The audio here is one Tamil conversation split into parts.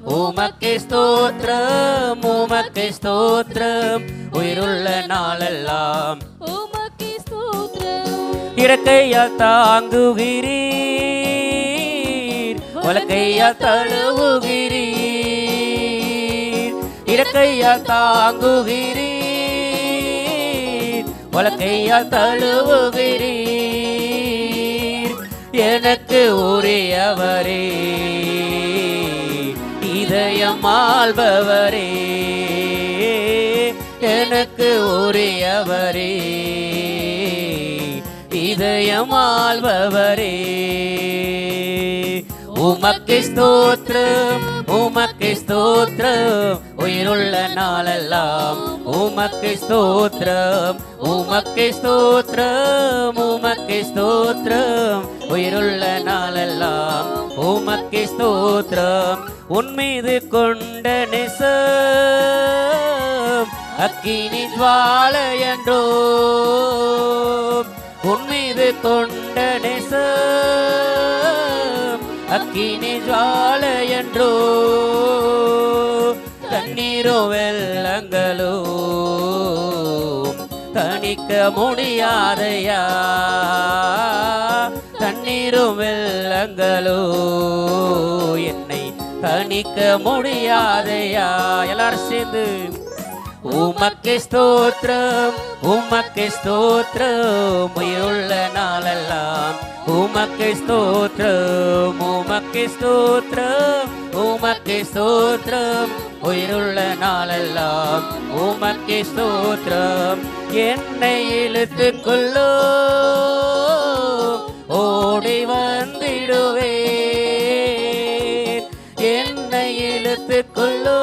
உமக்கே ஸ்தோத்திரம், உமக்கே ஸ்தோத்திரம், உயிருள்ள நாளெல்லாம் உமக்கே ஸ்தோத்திரம். இறக்கையால் தாங்குகிறீர், வலக்கையால் தழுவுகிறீர். இறக்கையால் தாங்குகிறீர், வலக்கையால் தழுவுகிறீர். எனக்கு உரியவரே, இதயம் ஆள்பவரே, எனக்கு உரியவரே, இதயம் ஆள்பவரே. உமக்கே ஸ்தோத்திரம், உமக்கே ஸ்தோத்திரம், உயிருள்ள நாளெல்லாம் உமக்கே ஸ்தோத்திரம், உமக்கே ஸ்தோத்திரம், உமக்கே ஸ்தோத்திரம், உயிருள்ள நாளெல்லாம் உமக்கே ஸ்தோத்திரம். உன்மீது கொண்ட நேசம் அக்கினி ஜுவாலையன்றோ, உன்மீது கொண்ட நேசம் அக்கினி ஜுவாலையன்றோ. தண்ணீரோ வெள்ளங்களோ தணிக்க முடியாதையா, தண்ணீரும் வெள்ளங்களோ என்னை தணிக்க முடியாதையா. எல்லாரும் சேர்ந்து உமக்கே ஸ்தோத்திரம், உமக்கே ஸ்தோத்திரம், உயிருள்ள நாளெல்லாம் உமக்கே ஸ்தோத்திரம், உமக்கே ஸ்தோத்திரம், உமக்கே ஸ்தோத்திரம், உயிருள்ள நாளெல்லாம் உமக்கே ஸ்தோத்திரம். என்னை இழுத்துக்கொள்ளோ, ஓடி வந்திடுவேன். என்னை இழுத்துக்கொள்ளோ,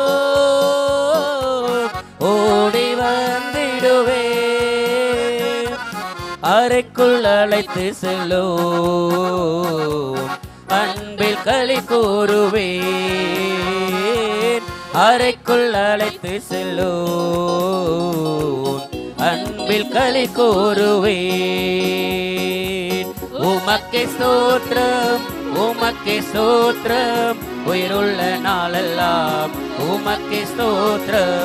ஓடி வந்திடுவேன். அறைக்குள் அழைத்து செல்லும், அன்பில் களி கூறுவேன். அறைக்குள் அழைத்து செல்லும், அன்பில் களி கூறுவேன். உமக்கே ஸ்தோத்திரம், உமக்கே ஸ்தோத்திரம், உயிருள்ள நாளெல்லாம் உமக்கே ஸ்தோத்திரம்.